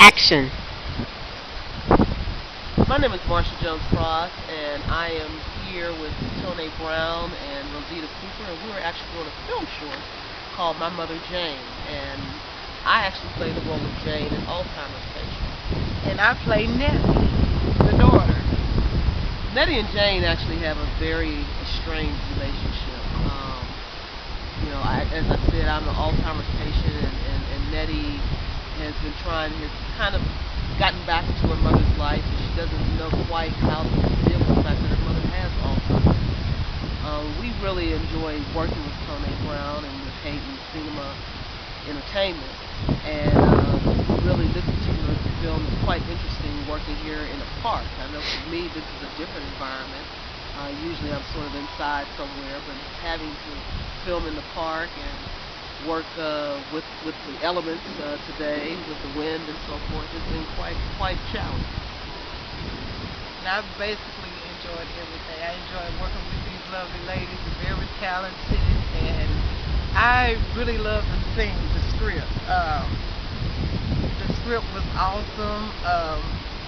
Action. My name is Marcia Jones Cross, and I am here with Tone Brown and Rosita Cooper, and we're actually doing a film short called My Mother Jane, and I actually play the role of Jane, an Alzheimer's patient. And I play Nessie, the daughter. Nettie and Jane actually have a very strange relationship. As I said, I'm an Alzheimer's patient, and Nettie has been trying, has kind of gotten back into her mother's life, and she doesn't know quite how to deal with the fact that her mother has Alzheimer's. We really enjoy working with Tone Brown and with Hayden Cinema Entertainment, and really this particular film is quite interesting working here in a park. I know for me this is a different environment. Usually I'm sort of inside somewhere, but having to film in the park and work with the elements today, with the wind and so forth, has been quite challenging. And I basically enjoyed everything. I enjoyed working with these lovely ladies, very talented, and I really love the scene, the script. The script was awesome.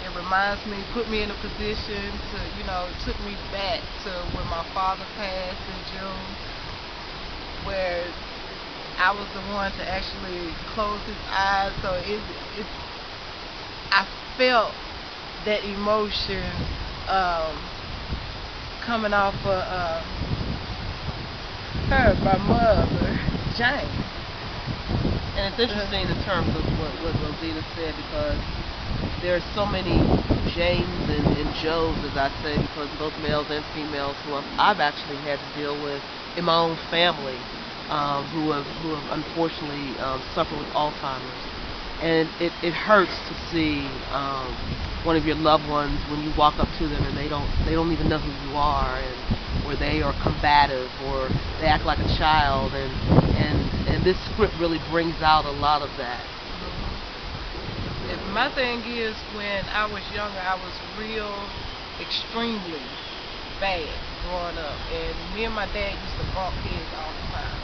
It reminds me, put me in a position to, it took me back to when my father passed in June, where I was the one to actually close his eyes. So I felt that emotion coming off of her, my mother, Jane. And it's interesting in terms of what Rosita said, because there are so many James and Joes, as I say, because both males and females who I've actually had to deal with in my own family, who have unfortunately suffered with Alzheimer's, and it hurts to see one of your loved ones when you walk up to them and they don't even know who you are, and or they are combative, or they act like a child, and this script really brings out a lot of that. My thing is, when I was younger, I was real extremely bad growing up, and me and my dad used to bump heads all the time.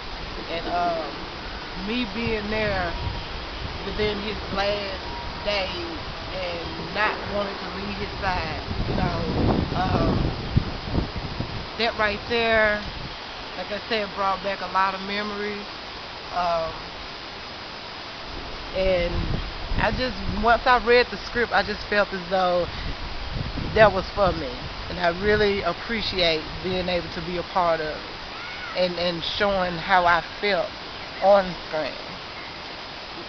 And me being there within his last days and not wanting to leave his side, that right there, like I said, brought back a lot of memories. Um, and once I read the script, I just felt as though that was for me. And I really appreciate being able to be a part of it, and showing how I felt on screen.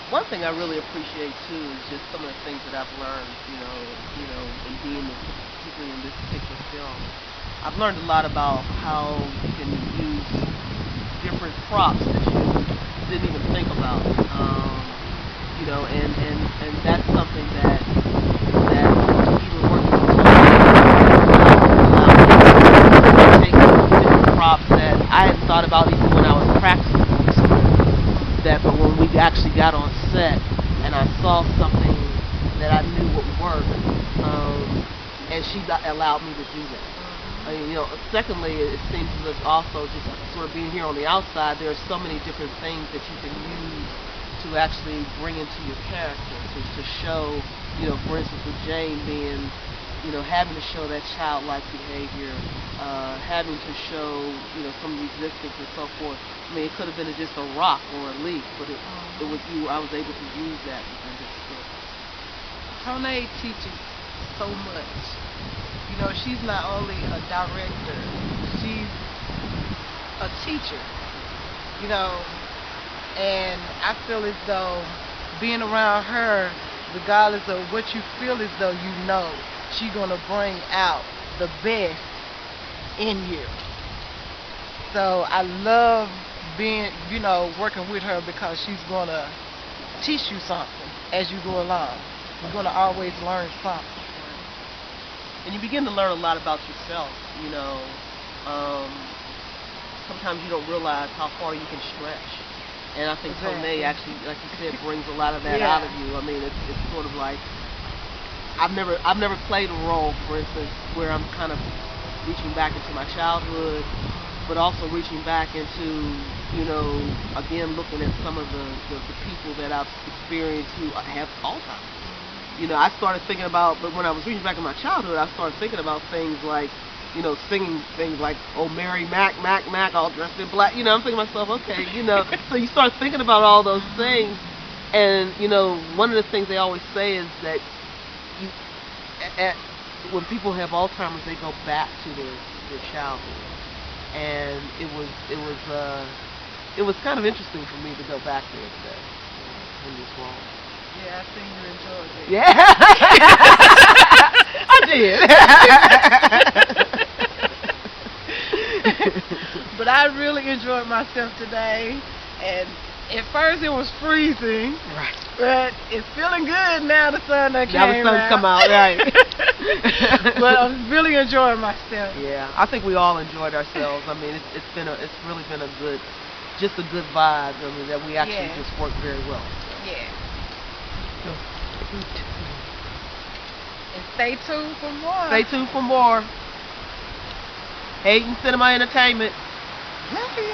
One thing I really appreciate too is just some of the things that I've learned, in being particularly in this particular film. I've learned a lot about how you can use different props that you didn't even think about. And that's something that even working with allowed me to take different props that I hadn't thought about even when I was practicing on the script. But when we actually got on set and I saw something that I knew would work, and she allowed me to do that. Secondly, it seems as if also just sort of being here on the outside, there are so many different things that you can use to actually bring into your character, to show, for instance, with Jane being, having to show that childlike behavior, having to show, some resistance and so forth. I mean, it could have been just a rock or a leaf, but it was you. I was able to use that in this script. Tone teaches so much. She's not only a director, she's a teacher, and I feel as though being around her, regardless of what you feel as though she's going to bring out the best in you. So I love being, working with her, because she's going to teach you something as you go along. You're going to always learn something. And you begin to learn a lot about yourself. Sometimes you don't realize how far you can stretch. And I think Exactly. Tone actually, like you said, brings a lot of that Yeah. out of you. I mean, it's sort of like I've never played a role, for instance, where I'm kind of reaching back into my childhood, but also reaching back into, again, looking at some of the people that I've experienced who have Alzheimer's. You know, I started thinking about, but when I was reading back in my childhood, I started thinking about things like, you know, singing things like, oh, Mary Mac, Mac, Mac, all dressed in black. You know, I'm thinking to myself, okay, you know, so you start thinking about all those things. And, you know, one of the things they always say is that you, when people have Alzheimer's, they go back to their childhood. And it was kind of interesting for me to go back there today in this wall. Yeah, I think you enjoyed it. Yeah, I did. But I really enjoyed myself today, and at first it was freezing. Right. But it's feeling good now the sun done came Now the sun's come out, right. But I'm really enjoying myself. Yeah, I think we all enjoyed ourselves. I mean, it's really been a good vibe. I mean, that we actually just worked very well. So. Yeah. And stay tuned for more. Stay tuned for more. Hayden Cinema Entertainment. Love you.